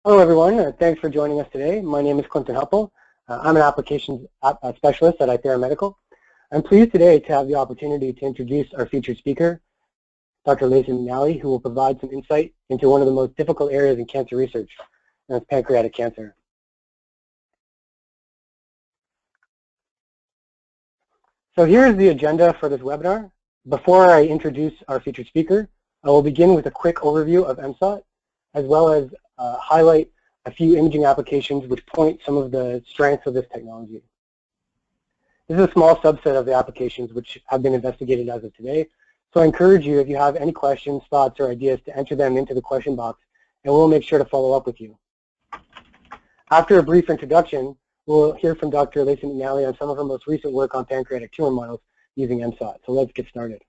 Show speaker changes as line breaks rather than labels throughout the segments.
Hello everyone, thanks for joining us today. My name is Clinton Hupple. I'm an applications specialist at iThera Medical. I'm pleased today to have the opportunity to introduce our featured speaker, Dr. Lacey McNally, who will provide some insight into one of the most difficult areas in cancer research, and that's pancreatic cancer. So here's the agenda for this webinar. Before I introduce our featured speaker, I will begin with a quick overview of MSOT, as well as highlight a few imaging applications which point some of the strengths of this technology. This is a small subset of the applications which have been investigated as of today, so I encourage you, if you have any questions, thoughts, or ideas, to enter them into the question box, and we'll make sure to follow up with you. After a brief introduction, we'll hear from Dr. Lacey McNally on some of her most recent work on pancreatic tumor models using MSOT. So let's get started.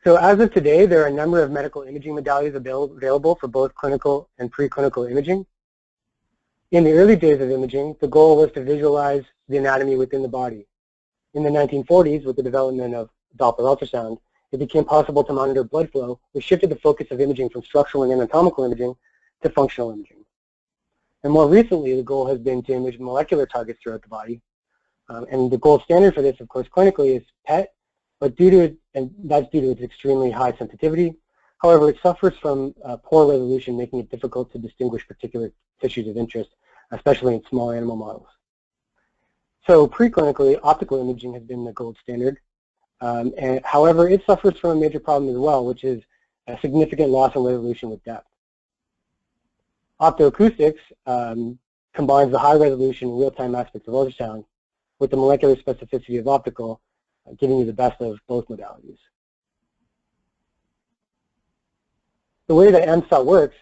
So as of today, there are a number of medical imaging modalities available for both clinical and preclinical imaging. In the early days of imaging, the goal was to visualize the anatomy within the body. In the 1940s, with the development of Doppler ultrasound, it became possible to monitor blood flow, which shifted the focus of imaging from structural and anatomical imaging to functional imaging. And more recently, the goal has been to image molecular targets throughout the body. And the gold standard for this, of course, clinically is PET, but that's due to its extremely high sensitivity. However, it suffers from poor resolution, making it difficult to distinguish particular tissues of interest, especially in small animal models. So preclinically, optical imaging has been the gold standard. However, it suffers from a major problem as well, which is a significant loss in resolution with depth. Optoacoustics combines the high resolution real-time aspects of ultrasound with the molecular specificity of optical, giving you the best of both modalities. The way that MSOT works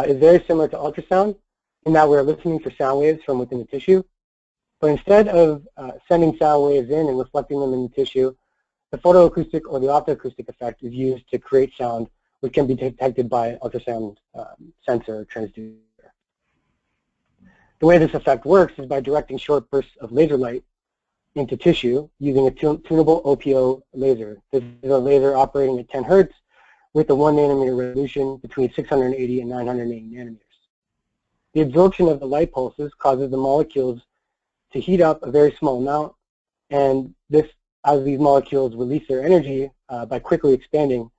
is very similar to ultrasound in that we're listening for sound waves from within the tissue. But instead of sending sound waves in and reflecting them in the tissue, the photoacoustic or the optoacoustic effect is used to create sound, which can be detected by ultrasound sensor or transducer. The way this effect works is by directing short bursts of laser light into tissue using a tunable OPO laser. This is a laser operating at 10 hertz with a 1 nanometer resolution between 680 and 980 nanometers. The absorption of the light pulses causes the molecules to heat up a very small amount, and this, as these molecules release their energy by quickly expanding,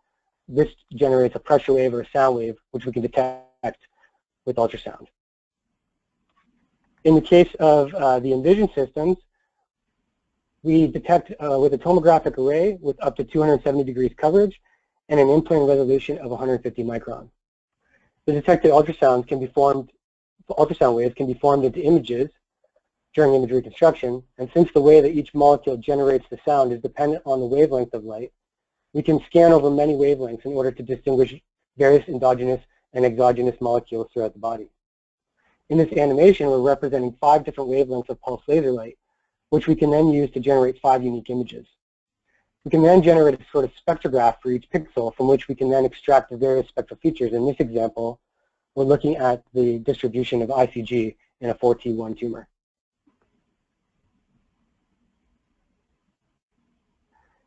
this generates a pressure wave or a sound wave, which we can detect with ultrasound. In the case of the Envision systems, we detect with a tomographic array with up to 270 degrees coverage and an in-plane resolution of 150 micron. The detected ultrasound waves can be formed into images during image reconstruction, and since the way that each molecule generates the sound is dependent on the wavelength of light, we can scan over many wavelengths in order to distinguish various endogenous and exogenous molecules throughout the body. In this animation, we're representing 5 different wavelengths of pulse laser light, which we can then use to generate 5 unique images. We can then generate a sort of spectrograph for each pixel from which we can then extract the various spectral features. In this example, we're looking at the distribution of ICG in a 4T1 tumor.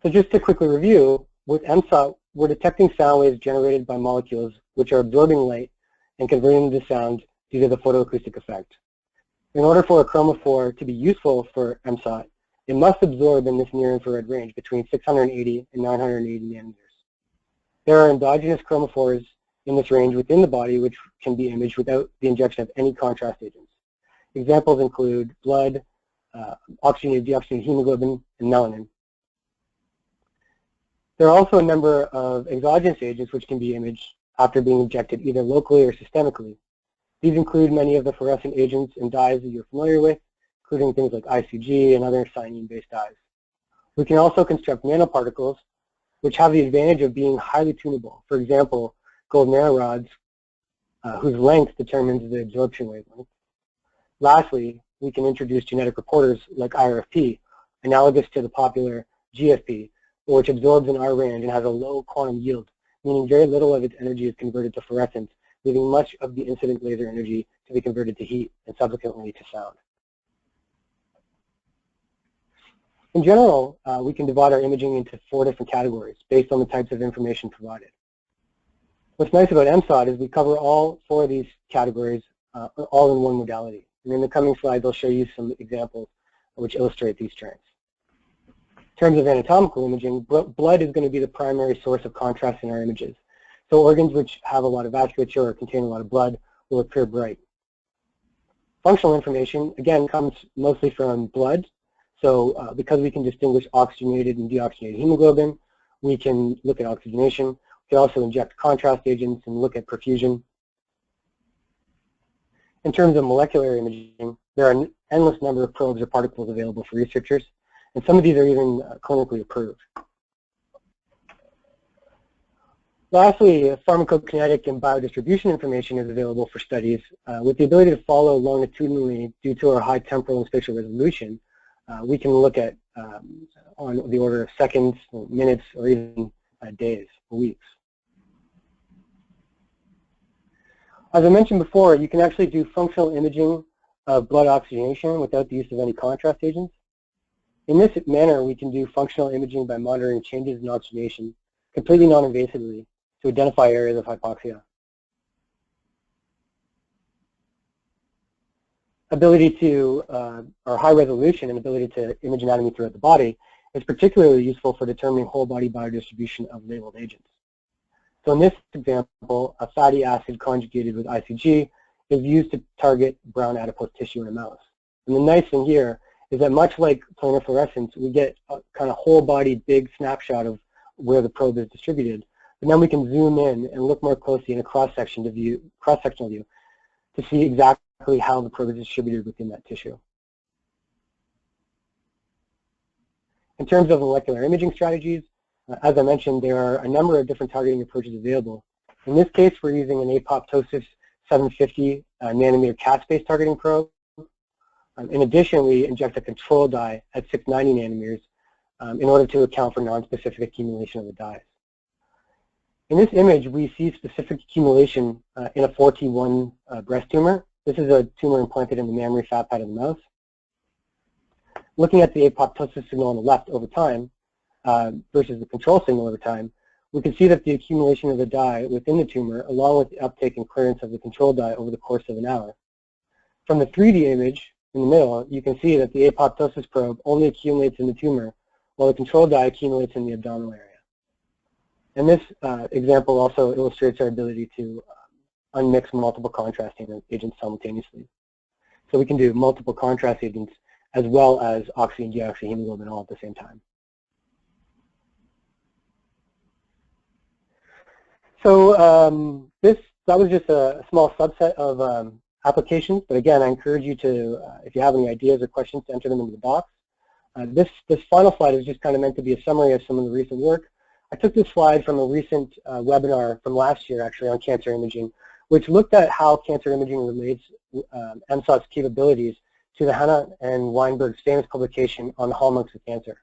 So just to quickly review, with MSOT, we're detecting sound waves generated by molecules which are absorbing light and converting them to sound due to the photoacoustic effect. In order for a chromophore to be useful for MSOT, it must absorb in this near-infrared range between 680 and 980 nanometers. There are endogenous chromophores in this range within the body which can be imaged without the injection of any contrast agents. Examples include blood, oxygenated deoxyhemoglobin, and melanin. There are also a number of exogenous agents which can be imaged after being injected either locally or systemically. These include many of the fluorescent agents and dyes that you're familiar with, including things like ICG and other cyanine-based dyes. We can also construct nanoparticles, which have the advantage of being highly tunable. For example, gold nanorods, whose length determines the absorption wavelength. Lastly, we can introduce genetic reporters like IRFP, analogous to the popular GFP, which absorbs in our range and has a low quantum yield, meaning very little of its energy is converted to fluorescence, leaving much of the incident laser energy to be converted to heat and subsequently to sound. In general, we can divide our imaging into 4 different categories based on the types of information provided. What's nice about MSOT is we cover all 4 of these categories all in one modality. And in the coming slides, I'll show you some examples which illustrate these strengths. In terms of anatomical imaging, blood is going to be the primary source of contrast in our images. So organs which have a lot of vasculature or contain a lot of blood will appear bright. Functional information, again, comes mostly from blood. So because we can distinguish oxygenated and deoxygenated hemoglobin, we can look at oxygenation. We can also inject contrast agents and look at perfusion. In terms of molecular imaging, there are an endless number of probes or particles available for researchers, and some of these are even clinically approved. Lastly, pharmacokinetic and biodistribution information is available for studies. With the ability to follow longitudinally due to our high temporal and spatial resolution, we can look at on the order of seconds, or minutes, or even days or weeks. As I mentioned before, you can actually do functional imaging of blood oxygenation without the use of any contrast agents. In this manner, we can do functional imaging by monitoring changes in oxygenation completely non-invasively to identify areas of hypoxia. Ability to, or high resolution and ability to image anatomy throughout the body is particularly useful for determining whole body biodistribution of labeled agents. So in this example, a fatty acid conjugated with ICG is used to target brown adipose tissue in a mouse. And the nice thing here is that much like planar fluorescence, we get a kind of whole body big snapshot of where the probe is distributed. And then we can zoom in and look more closely in a cross-sectional view to see exactly how the probe is distributed within that tissue. In terms of molecular imaging strategies, as I mentioned, there are a number of different targeting approaches available. In this case, we're using an apoptosis 750 nanometer cat-space targeting probe. In addition, we inject a control dye at 690 nanometers in order to account for non-specific accumulation of the dyes. In this image, we see specific accumulation in a 4T1 breast tumor. This is a tumor implanted in the mammary fat pad of the mouse. Looking at the apoptosis signal on the left over time versus the control signal over time, we can see that the accumulation of the dye within the tumor, along with the uptake and clearance of the control dye over the course of an hour. From the 3D image in the middle, you can see that the apoptosis probe only accumulates in the tumor, while the control dye accumulates in the abdominal area. And this example also illustrates our ability to unmix multiple contrasting agents simultaneously. So we can do multiple contrast agents as well as oxy and deoxyhemoglobin all at the same time. So that was just a small subset of applications, but again, I encourage you to, if you have any ideas or questions, to enter them into the box. This final slide is just kind of meant to be a summary of some of the recent work. I took this slide from a recent webinar from last year, actually, on cancer imaging, which looked at how cancer imaging relates MSOT's capabilities to the Hanna and Weinberg's famous publication on the hallmarks of cancer.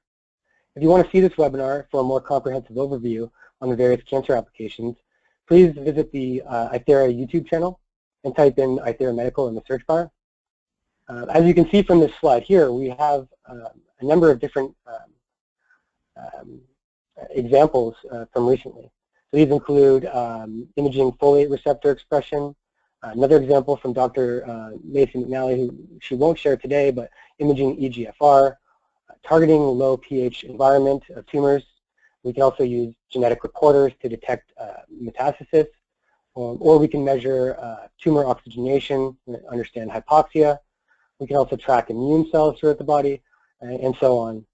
If you want to see this webinar for a more comprehensive overview on the various cancer applications, please visit the iThera YouTube channel and type in iThera Medical in the search bar. As you can see from this slide here, we have a number of different examples from recently. So these include imaging folate receptor expression. Another example from Dr. Lacey McNally, who she won't share today, but imaging EGFR, targeting low pH environment of tumors. We can also use genetic reporters to detect metastasis, or we can measure tumor oxygenation, understand hypoxia. We can also track immune cells throughout the body, and so on.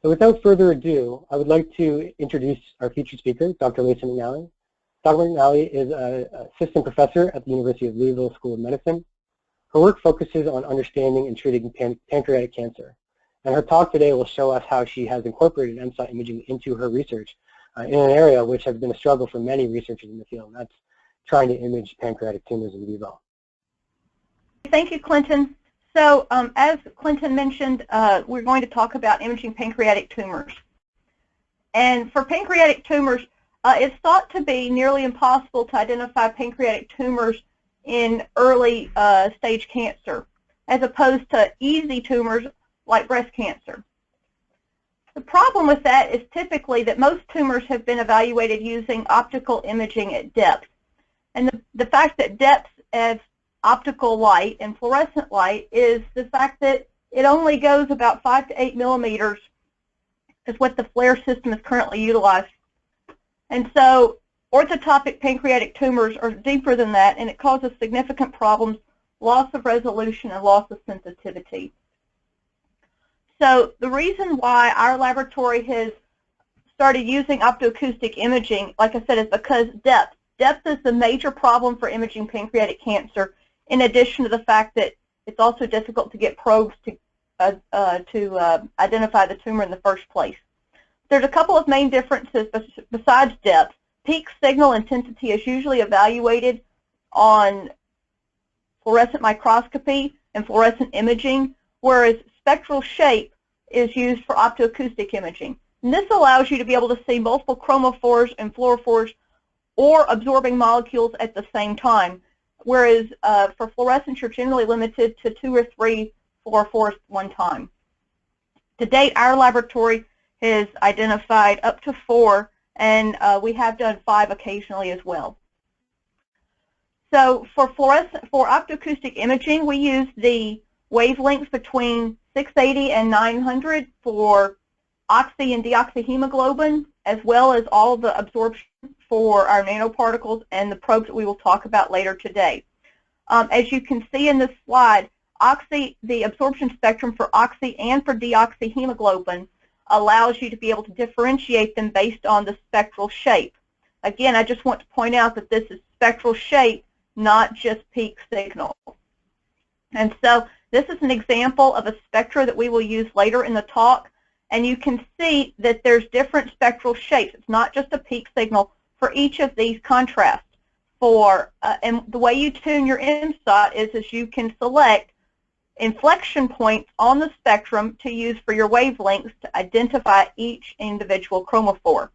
So without further ado, I would like to introduce our featured speaker, Dr. Lacey McNally. Dr. McNally is an assistant professor at the University of Louisville School of Medicine. Her work focuses on understanding and treating pancreatic cancer. And her talk today will show us how she has incorporated MSOT imaging into her research in an area which has been a struggle for many researchers in the field, and that's trying to image pancreatic tumors in vivo.
Thank you, Clinton. So as Clinton mentioned, we're going to talk about imaging pancreatic tumors. And for pancreatic tumors, it's thought to be nearly impossible to identify pancreatic tumors in early stage cancer. as opposed to easy tumors like breast cancer. The problem with that is typically that most tumors have been evaluated using optical imaging at depth. And the fact that depth as optical light and fluorescent light is the fact that it only goes about 5 to 8 millimeters is what the FLAIR system is currently utilized. And so orthotopic pancreatic tumors are deeper than that, and it causes significant problems, loss of resolution and loss of sensitivity. So the reason why our laboratory has started using optoacoustic imaging, like I said, is because depth. Depth is the major problem for imaging pancreatic cancer, in addition to the fact that it's also difficult to get probes to identify the tumor in the first place. There's a couple of main differences besides depth. Peak signal intensity is usually evaluated on fluorescent microscopy and fluorescent imaging, whereas spectral shape is used for optoacoustic imaging. And this allows you to be able to see multiple chromophores and fluorophores or absorbing molecules at the same time, whereas for fluorescence you're generally limited to 2 or 3 fluorophores at one time. To date, our laboratory has identified up to 4, and we have done 5 occasionally as well. So for optoacoustic imaging, we use the wavelengths between 680 and 900 for oxy and deoxyhemoglobin, as well as all the absorption for our nanoparticles and the probes that we will talk about later today. As you can see in this slide, the absorption spectrum for oxy and for deoxyhemoglobin allows you to be able to differentiate them based on the spectral shape. Again, I just want to point out that this is spectral shape, not just peak signal. And so this is an example of a spectra that we will use later in the talk, and you can see that there's different spectral shapes. It's not just a peak signal for each of these contrasts. And the way you tune your MSOT is you can select inflection points on the spectrum to use for your wavelengths to identify each individual chromophore.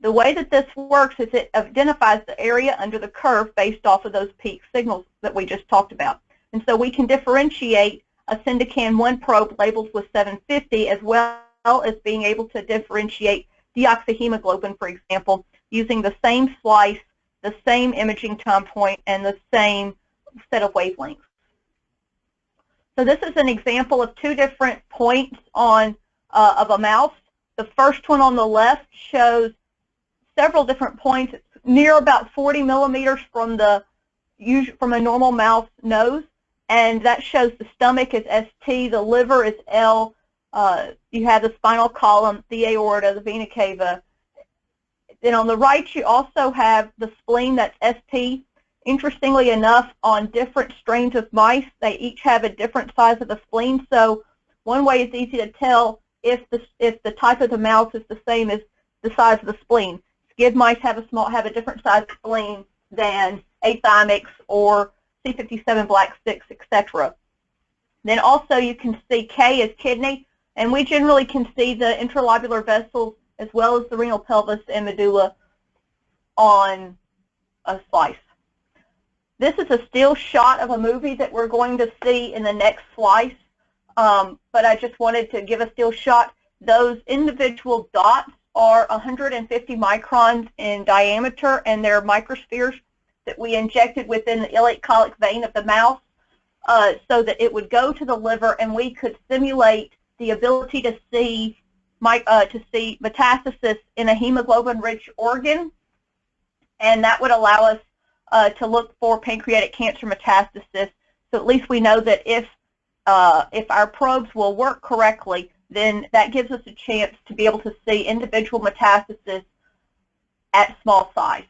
The way that this works is it identifies the area under the curve based off of those peak signals that we just talked about. And so we can differentiate a Syndecan-1 probe labeled with 750 as well as being able to differentiate deoxyhemoglobin, for example, using the same slice, the same imaging time point, and the same set of wavelengths. So this is an example of 2 different points of a mouse. The first one on the left shows several different points. It's near about 40 millimeters from a normal mouse nose, and that shows the stomach is ST, the liver is L, you have the spinal column, the aorta, the vena cava. Then on the right you also have the spleen, that's ST. Interestingly enough, on different strains of mice, they each have a different size of the spleen, so one way it's easy to tell if the type of the mouse is the same as the size of the spleen. Skid mice have a different size spleen than athymics or C57 black sticks, etc. Then also you can see K as kidney, and we generally can see the intralobular vessels as well as the renal pelvis and medulla on a slice. This is a still shot of a movie that we're going to see in the next slice, but I just wanted to give a still shot. Those individual dots are 150 microns in diameter, and they're microspheres that we injected within the iliac colic vein of the mouse so that it would go to the liver, and we could simulate the ability to see metastasis in a hemoglobin-rich organ, and that would allow us to look for pancreatic cancer metastasis. So at least we know that if our probes will work correctly, then that gives us a chance to be able to see individual metastasis at small size.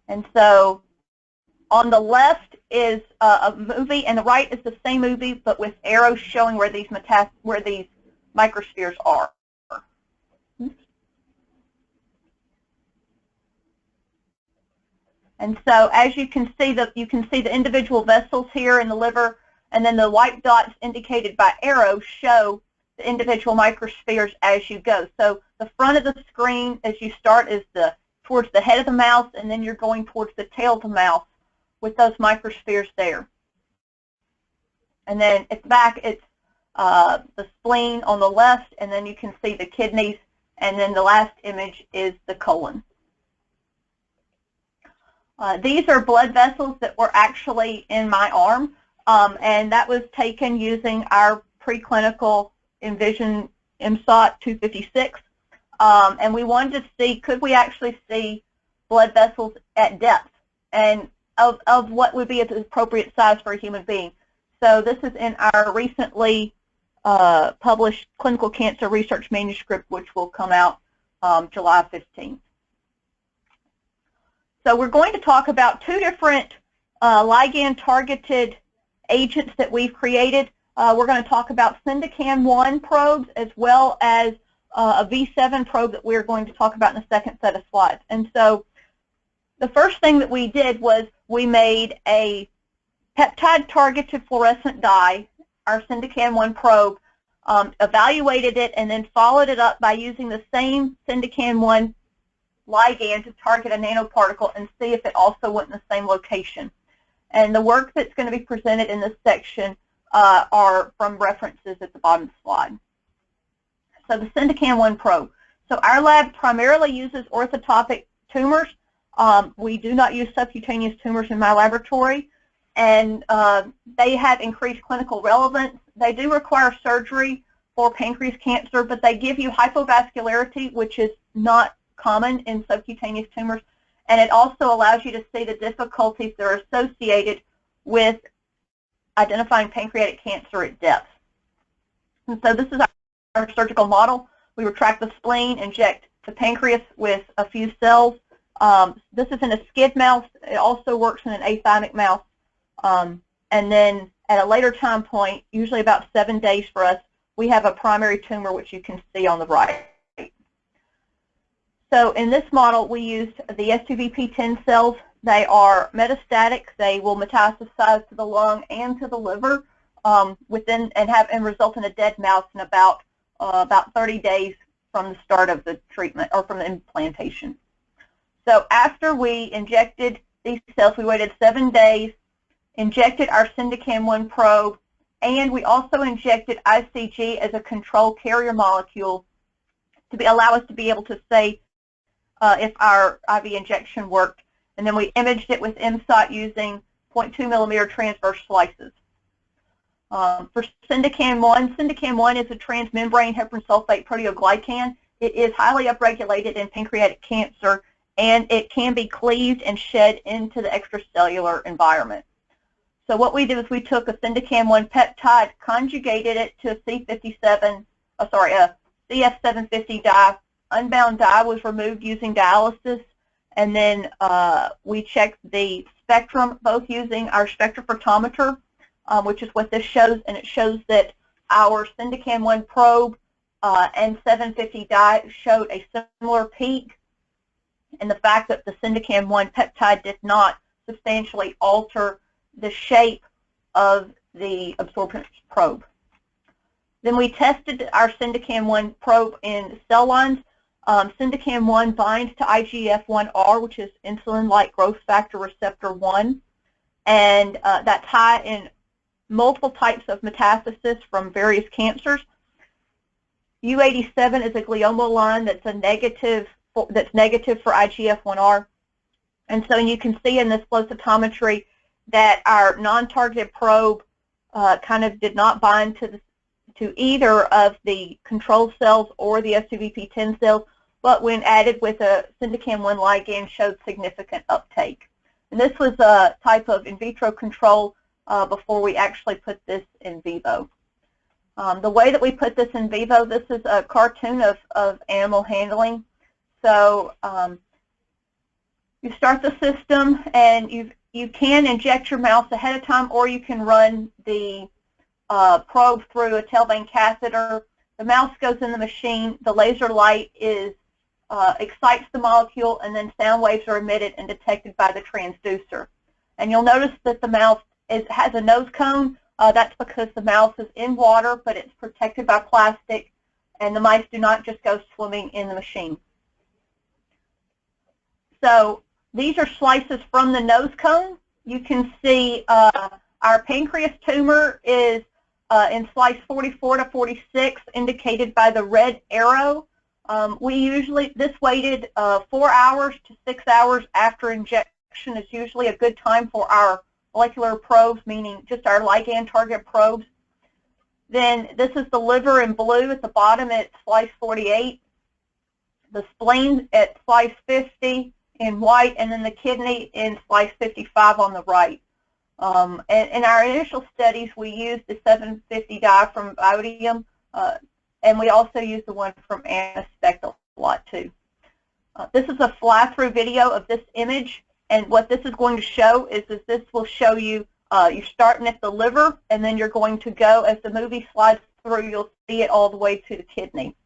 And so on the left is a movie, and the right is the same movie, but with arrows showing where these microspheres are. And so as you can see the individual vessels here in the liver, and then the white dots indicated by arrows show the individual microspheres as you go. So the front of the screen as you start is towards the head of the mouse, and then you're going towards the tail of the mouse with those microspheres there. And then at the back, it's the spleen on the left, and then you can see the kidneys, and then the last image is the colon. These are blood vessels that were actually in my arm, and that was taken using our preclinical Envision MSOT 256, and we wanted to see, could we actually see blood vessels at depth, and of what would be an appropriate size for a human being. So this is in our recently published clinical cancer research manuscript, which will come out July 15th. So we're going to talk about two different ligand-targeted agents that we've created. We're going to talk about Syndecan-1 probes as well as a V7 probe that we're going to talk about in the second set of slides. And so the first thing that we did was we made a peptide-targeted fluorescent dye, our Syndecan-1 probe, evaluated it, and then followed it up by using the same Syndecan-1 ligand to target a nanoparticle and see if it also went in the same location. And the work that's going to be presented in this section are from references at the bottom of the slide. So the Syndecan-1 probe. So our lab primarily uses orthotopic tumors. We do not use subcutaneous tumors in my laboratory, and they have increased clinical relevance. They do require surgery for pancreas cancer, but they give you hypovascularity, which is not common in subcutaneous tumors, and it also allows you to see the difficulties that are associated with identifying pancreatic cancer at depth. And so this is our surgical model. We retract the spleen, inject the pancreas with a few cells. This is in a skid mouse. It also works in an athymic mouse. And then at a later time point, usually about 7 days for us, we have a primary tumor, which you can see on the right. So in this model, we used the S2VP10 cells. They are metastatic. They will metastasize to the lung and to the liver and result in a dead mouse in about 30 days from the start of the treatment or from the implantation. So after we injected these cells, we waited 7 days, injected our Syndecan-1 probe, and we also injected ICG as a control carrier molecule to allow us to be able to say if our IV injection worked. And then we imaged it with MSOT using 0.2 millimeter transverse slices. For Syndecan-1, Syndecan-1 is a transmembrane heparan sulfate proteoglycan. It is highly upregulated in pancreatic cancer, and it can be cleaved and shed into the extracellular environment. So what we did is we took a Syndecan-1 peptide, conjugated it to a CF750 dye. Unbound dye was removed using dialysis, and then we checked the spectrum, both using our spectrophotometer, which is what this shows, and it shows that our Syndecan-1 probe and 750 dye showed a similar peak, and the fact that the Syndecan-1 peptide did not substantially alter the shape of the absorption probe. Then we tested our Syndecan-1 probe in cell lines. Syndecan-1 binds to IGF-1R, which is insulin-like growth factor receptor 1, and that's high in multiple types of metastasis from various cancers. U87 is a glioma line that's negative for IGF-1R, and so you can see in this flow cytometry that our non-targeted probe kind of did not bind to either of the control cells or the S2VP10 cells, but when added with a Syndecan-1 ligand showed significant uptake. And this was a type of in vitro control before we actually put this in vivo. The way that we put this in vivo, this is a cartoon of animal handling. So you start the system, and you can inject your mouse ahead of time, or you can run the probe through a tail vein catheter. The mouse goes in the machine. The laser light excites the molecule, and then sound waves are emitted and detected by the transducer. And you'll notice that the mouse has a nose cone. That's because the mouse is in water, but it's protected by plastic, and the mice do not just go swimming in the machine. So these are slices from the nose cone. You can see Our pancreas tumor is in slice 44 to 46, indicated by the red arrow. This waited 4 hours to 6 hours after injection is usually a good time for our molecular probes, meaning just our ligand target probes. Then this is the liver in blue at the bottom at slice 48, the spleen at slice 50 in white, and then the kidney in slice 55 on the right. And in our initial studies, we used the 750 dye from Biomarkers, and we also used the one from Spectra a lot too. This is a fly-through video of this image, and what this is going to show is this will show you you're starting at the liver, and then you're going to go, as the movie slides through, you'll see it all the way to the kidney.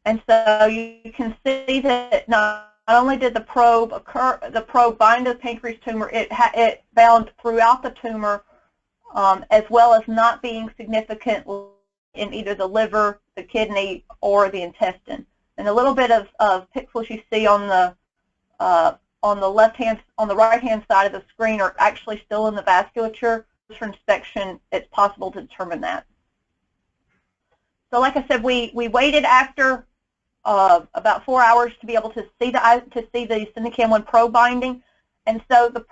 And so you can see that not only did the probe bind to the pancreas tumor, it bound throughout the tumor, as well as not being significant in either the liver, the kidney, or the intestine. And a little bit of pixels you see on the right-hand side of the screen are actually still in the vasculature. For inspection, it's possible to determine that. So, like I said, we waited after about 4 hours to be able to see the Syndecan-1 probe binding, and so the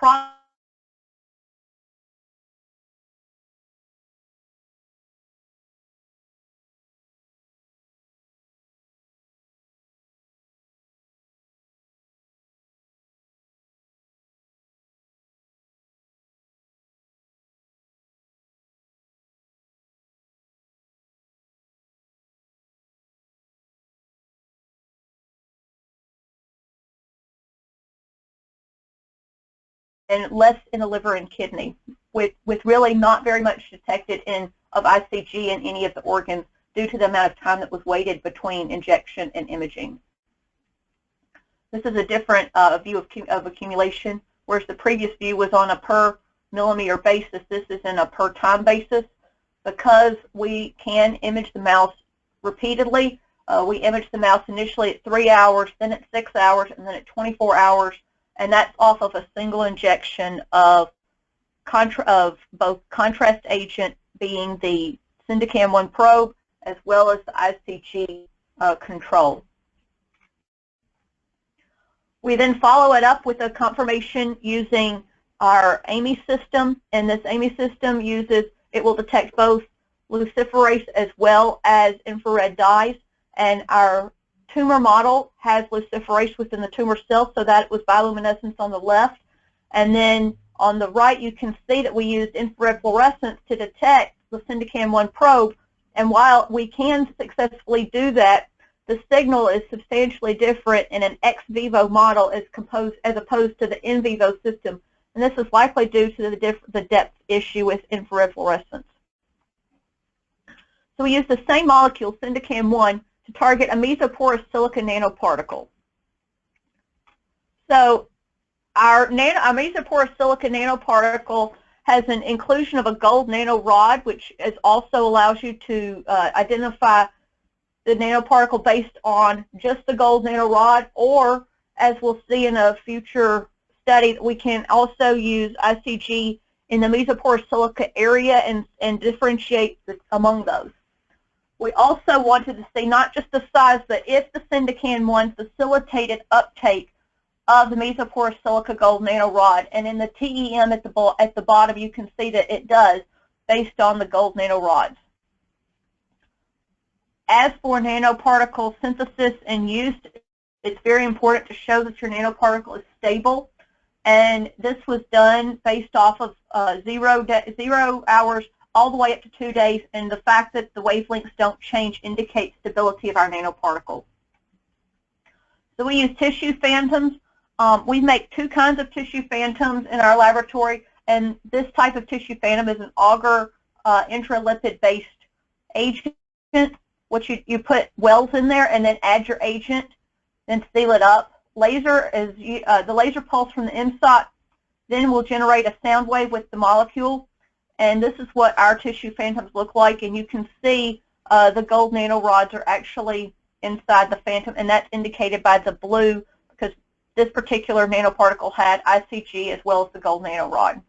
and less in the liver and kidney, with really not very much detected of ICG in any of the organs due to the amount of time that was waited between injection and imaging. This is a different view of accumulation, whereas the previous view was on a per millimeter basis. This is in a per time basis. Because we can image the mouse repeatedly, we image the mouse initially at 3 hours, then at 6 hours, and then at 24 hours. And that's off of a single injection of both contrast agent, being the Syndecan-1 probe, as well as the ICG control. We then follow it up with a confirmation using our AMI system, and this AMI system it will detect both luciferase as well as infrared dyes, and our tumor model has luciferase within the tumor cell, so that it was bioluminescence on the left. And then on the right, you can see that we used infrared fluorescence to detect the Syndecan-1 probe. And while we can successfully do that, the signal is substantially different in an ex vivo model as opposed to the in vivo system. And this is likely due to the depth issue with infrared fluorescence. So we use the same molecule, Syndecan-1, to target a mesoporous silica nanoparticle. So our mesoporous silica nanoparticle has an inclusion of a gold nanorod, which also allows you to identify the nanoparticle based on just the gold nanorod, or, as we'll see in a future study, we can also use ICG in the mesoporous silica area and differentiate among those. We also wanted to see not just the size, but if the Syndecan-1 facilitated uptake of the mesoporous silica gold nanorod. And in the TEM at the bottom, you can see that it does, based on the gold nanorods. As for nanoparticle synthesis and use, it's very important to show that your nanoparticle is stable. And this was done based off of 0 hours all the way up to 2 days, and the fact that the wavelengths don't change indicates stability of our nanoparticle. So we use tissue phantoms. We make 2 kinds of tissue phantoms in our laboratory, and this type of tissue phantom is an auger intralipid-based agent, which you put wells in there and then add your agent, then seal it up. Laser is the laser pulse from the MSOT then will generate a sound wave with the molecule. And this is what our tissue phantoms look like, and you can see the gold nanorods are actually inside the phantom, and that's indicated by the blue this particular nanoparticle had ICG as well as the gold nanorod.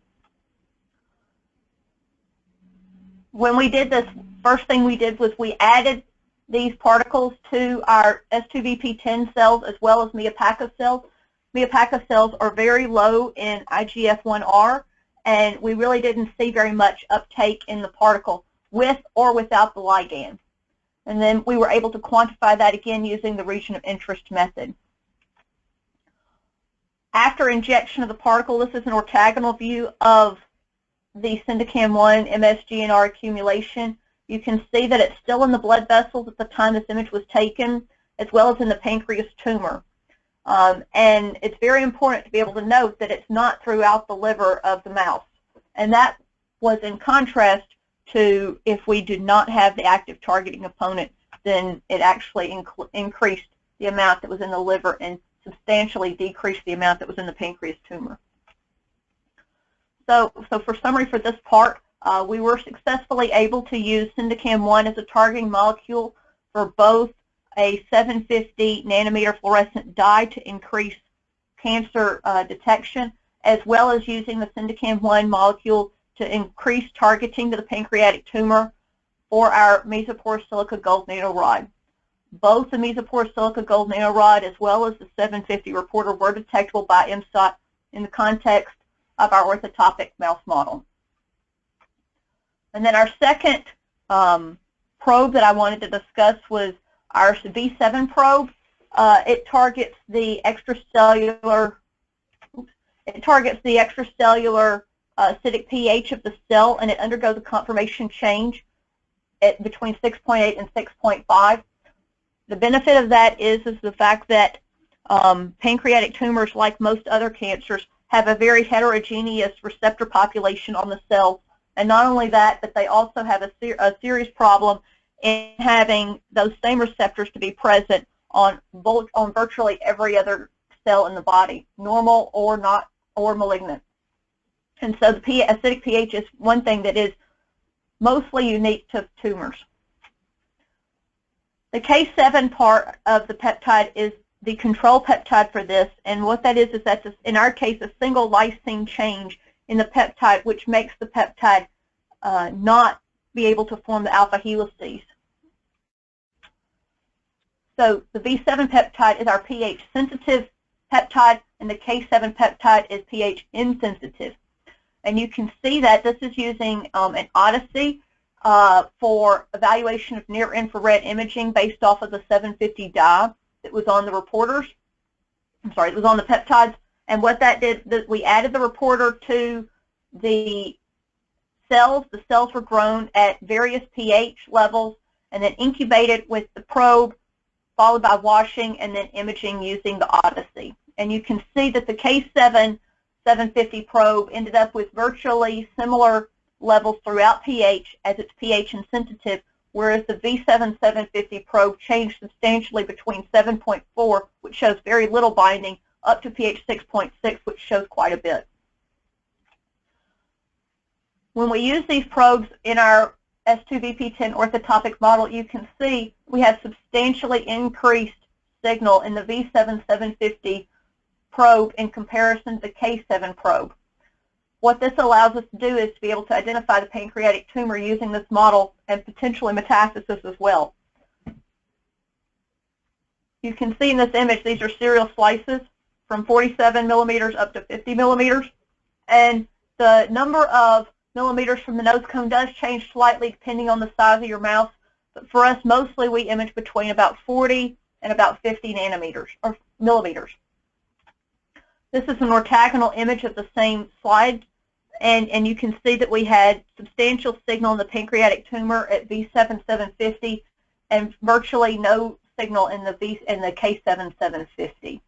When we did this, first thing we did was we added these particles to our S2VP10 cells as well as Mia-Paca cells. Mia-Paca cells are very low in IGF-1R, and we really didn't see very much uptake in the particle with or without the ligand. And then we were able to quantify that again using the region of interest method. After injection of the particle, this is an orthogonal view of the Syndecan-1 MS-GNR accumulation. You can see that it's still in the blood vessels at the time this image was taken, as well as in the pancreas tumor. And it's very important to be able to note that it's not throughout the liver of the mouse. And that was in contrast to if we did not have the active targeting component, then it actually increased the amount that was in the liver and substantially decreased the amount that was in the pancreas tumor. So for summary for this part, we were successfully able to use Syndecan-1 as a targeting molecule for both a 750 nanometer fluorescent dye to increase cancer detection, as well as using the Syndecan-1 molecule to increase targeting to the pancreatic tumor for our mesoporous silica gold nanorod. Both the mesoporous silica gold nanorod as well as the 750 reporter were detectable by MSOT in the context of our orthotopic mouse model. And then our second probe that I wanted to discuss was our V7 probe. It targets the extracellular acidic pH of the cell, and it undergoes a conformation change at between 6.8 and 6.5. The benefit of that is the fact that pancreatic tumors, like most other cancers, have a very heterogeneous receptor population on the cells. And not only that, but they also have a serious problem in having those same receptors to be present on virtually every other cell in the body, normal or not, or malignant. And so the acidic pH is one thing that is mostly unique to tumors. The K7 part of the peptide is the control peptide for this, and what that is that's, in our case, a single lysine change in the peptide, which makes the peptide not be able to form the alpha helices. So the V7 peptide is our pH-sensitive peptide, and the K7 peptide is pH-insensitive. And you can see that this is using an Odyssey for evaluation of near-infrared imaging based off of the 750 dye that was on the reporters. It was on the peptides. And what that did, we added the reporter to the cells. The cells were grown at various pH levels and then incubated with the probe, followed by washing and then imaging using the Odyssey. And you can see that the K7 750 probe ended up with virtually similar levels throughout pH as it's pH insensitive, whereas the V7 750 probe changed substantially between 7.4, which shows very little binding, up to pH 6.6, which shows quite a bit. When we use these probes in our S2VP10 orthotopic model, you can see we have substantially increased signal in the V7 750 probe in comparison to the K7 probe. What this allows us to do is to be able to identify the pancreatic tumor using this model and potentially metastasis as well. You can see in this image these are serial slices from 47 millimeters up to 50 millimeters, and the number of millimeters from the nose cone does change slightly depending on the size of your mouse, but for us mostly we image between about 40 and about 50 nanometers or millimeters. This is an orthogonal image of the same slide, and you can see that we had substantial signal in the pancreatic tumor at V7 750 and virtually no signal in the K7 750.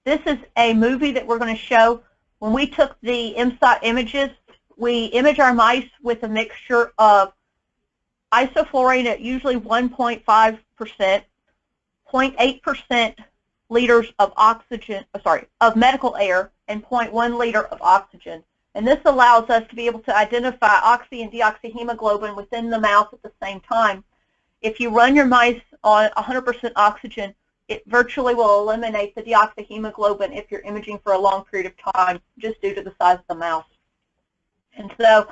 This is a movie that we're going to show. When we took the MSOT images, we image our mice with a mixture of isoflurane at usually 1.5%, 0.8% liters of oxygen, of medical air, and 0.1 liter of oxygen. And this allows us to be able to identify oxy and deoxyhemoglobin within the mouse at the same time. if you run your mice on 100% oxygen, it virtually will eliminate the deoxyhemoglobin if you're imaging for a long period of time, just due to the size of the mouse. And so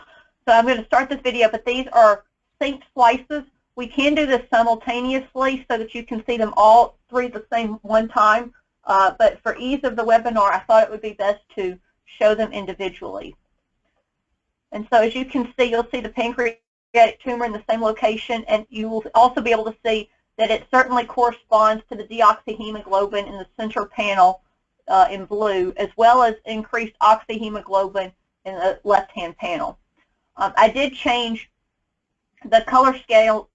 I'm going to start this video, but these are synced slices. We can do this simultaneously so that you can see them all three at the same one time, but for ease of the webinar, I thought it would be best to show them individually. And so as you can see, you'll see the pancreatic tumor in the same location, and you will also be able to see that it certainly corresponds to the deoxyhemoglobin in the center panel in blue, as well as increased oxyhemoglobin in the left-hand panel. I did change the color scale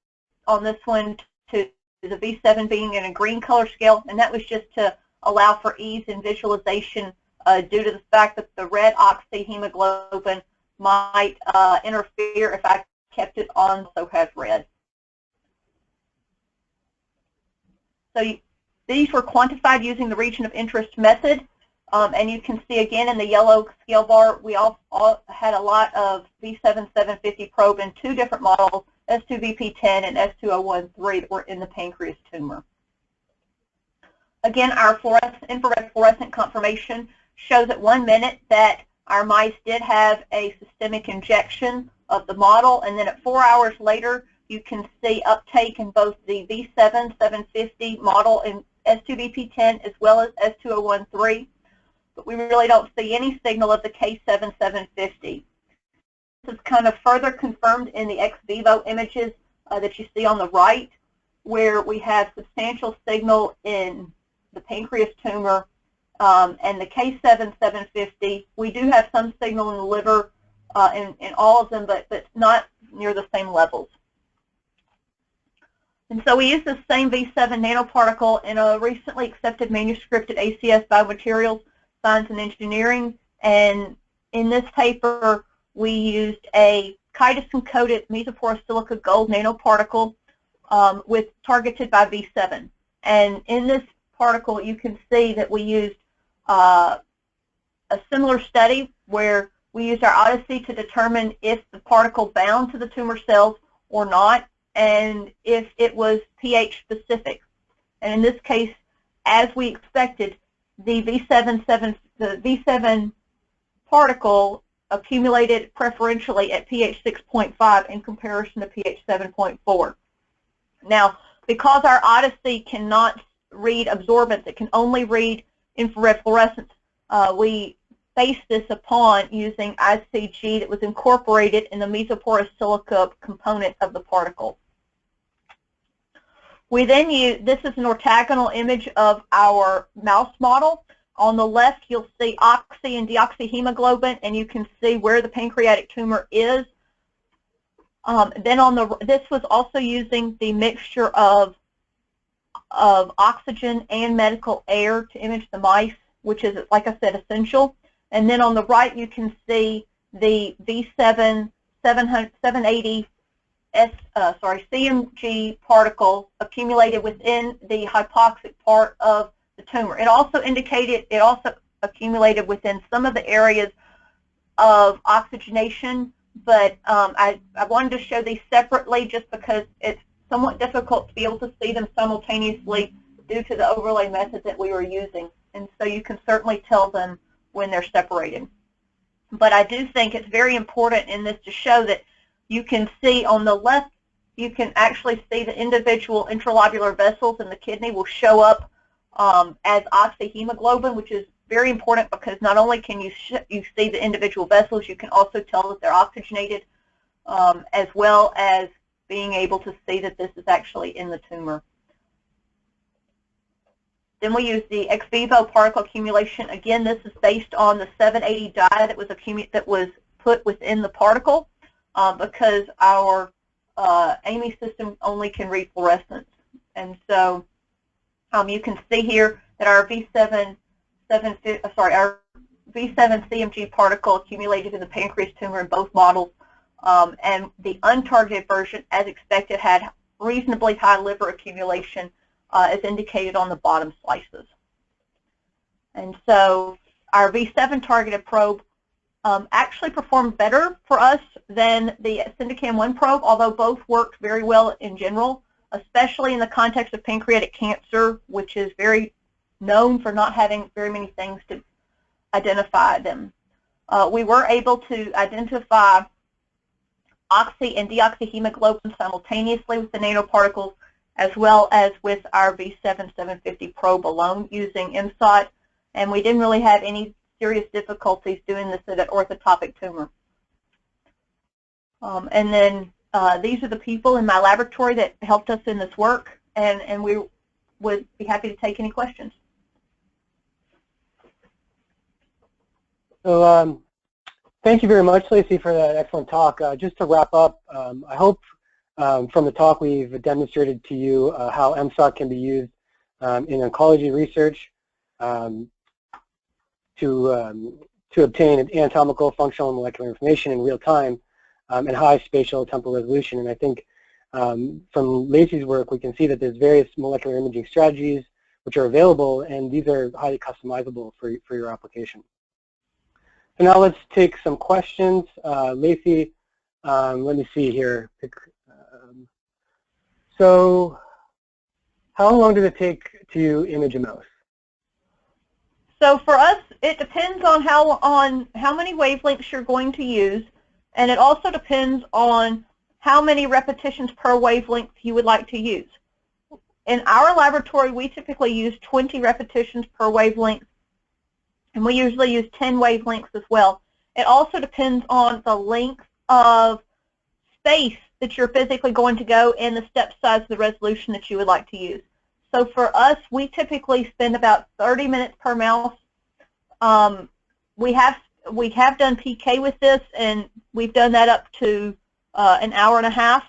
on this one to the V7 being in a green color scale, and that was just to allow for ease in visualization due to the fact that the red oxyhemoglobin might interfere if I kept it on so has red. So these were quantified using the region of interest method, and you can see again in the yellow scale bar, we all had a lot of V7-750 probe in two different models, S2VP10 and S2013, that were in the pancreas tumor. Again, our infrared fluorescent confirmation shows at 1 minute that our mice did have a systemic injection of the model, and then at 4 hours later, you can see uptake in both the V7-750 model in S2VP10 as well as S2013, but we really don't see any signal of the K7-750. This is kind of further confirmed in the ex vivo images that you see on the right, where we have substantial signal in the pancreas tumor and the K7-750. We do have some signal in the liver in all of them, but not near the same levels. And so we use the same V7 nanoparticle in a recently accepted manuscript at ACS Biomaterials, Science and Engineering, and in this paper we used a chitosan-coated mesoporous silica gold nanoparticle targeted by V7. And in this particle you can see that we used a similar study where we used our Odyssey to determine if the particle bound to the tumor cells or not, and if it was pH specific. And in this case, as we expected, the V7 particle accumulated preferentially at pH 6.5 in comparison to pH 7.4. Now, because our Odyssey cannot read absorbance, it can only read infrared fluorescence, we based this upon using ICG that was incorporated in the mesoporous silica component of the particle. We then use, this is an orthogonal image of our mouse model. On the left, you'll see oxy and deoxyhemoglobin, and you can see where the pancreatic tumor is. Then on this was also using the mixture of oxygen and medical air to image the mice, which is, like I said, essential. And then on the right, you can see the V7-780 CMG particle accumulated within the hypoxic part of the tumor. It also accumulated within some of the areas of oxygenation, but I wanted to show these separately just because it's somewhat difficult to be able to see them simultaneously due to the overlay method that we were using. And so you can certainly tell them when they're separated. But I do think it's very important in this to show that you can see on the left, you can actually see the individual intralobular vessels in the kidney will show up as oxyhemoglobin, which is very important because not only can you see the individual vessels, you can also tell that they're oxygenated, as well as being able to see that this is actually in the tumor. Then we use the ex vivo particle accumulation. Again, this is based on the 780 dye that was put within the particle, because our AMI system only can read fluorescence. And so you can see here that our V7 CMG particle accumulated in the pancreas tumor in both models, and the untargeted version, as expected, had reasonably high liver accumulation, as indicated on the bottom slices. And so our V7 targeted probe actually performed better for us than the Syndecan-1 probe, although both worked very well in general. especially in the context of pancreatic cancer, which is very known for not having very many things to identify them. We were able to identify oxy and deoxyhemoglobin simultaneously with the nanoparticles, as well as with our V7-750 probe alone using MSOT, and we didn't really have any serious difficulties doing this at an orthotopic tumor. And then these are the people in my laboratory that helped us in this work, and we would be happy to take any questions.
So thank you very much, Lacey, for that excellent talk. Just to wrap up, I hope from the talk we've demonstrated to you how MSOT can be used in oncology research to obtain anatomical, functional, and molecular information in real time and high spatial temporal resolution. And I think from Lacey's work, we can see that there's various molecular imaging strategies which are available, and these are highly customizable for your application. So now let's take some questions. Lacey, let me see here. So how long did it take to image a mouse?
So for us, it depends on how many wavelengths you're going to use, and it also depends on how many repetitions per wavelength you would like to use. In our laboratory, we typically use 20 repetitions per wavelength, and we usually use 10 wavelengths as well. It also depends on the length of space that you're physically going to go and the step size of the resolution that you would like to use. So for us, we typically spend about 30 minutes per mouse. We have done PK with this, and we've done that up to an hour and a half.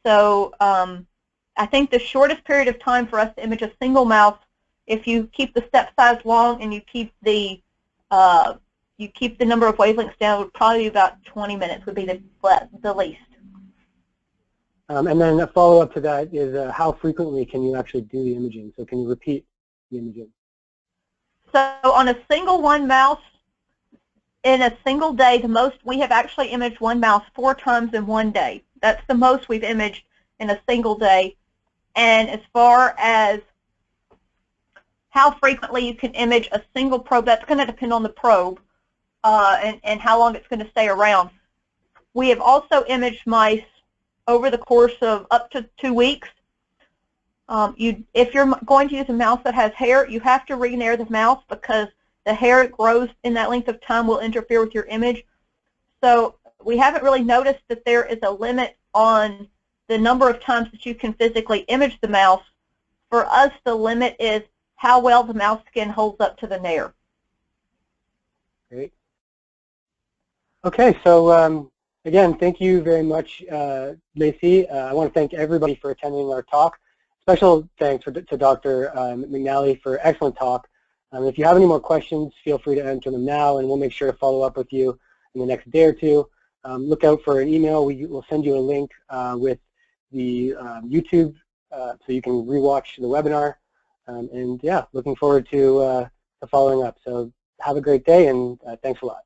So I think the shortest period of time for us to image a single mouse, if you keep the step size long and you keep the number of wavelengths down, would probably be about 20 minutes would be the least.
And then a follow-up to that is how frequently can you actually do the imaging? So can you repeat the imaging?
So on a single one mouse, in a single day, the most we have actually imaged one mouse 4 times in one day. That's the most we've imaged in a single day. And as far as how frequently you can image a single probe, that's going to depend on the probe and how long it's going to stay around. We have also imaged mice over the course of up to 2 weeks. If you're going to use a mouse that has hair, you have to re-nair the mouse because the hair that grows in that length of time will interfere with your image. So we haven't really noticed that there is a limit on the number of times that you can physically image the mouse. For us, the limit is how well the mouse skin holds up to the nair.
Great. Okay, so again, thank you very much, Lacey. I want to thank everybody for attending our talk. Special thanks to Dr. McNally for excellent talk. If you have any more questions, feel free to enter them now, and we'll make sure to follow up with you in the next day or two. Look out for an email. We will send you a link with the YouTube so you can rewatch the webinar. And yeah, looking forward to following up. So have a great day, and thanks a lot.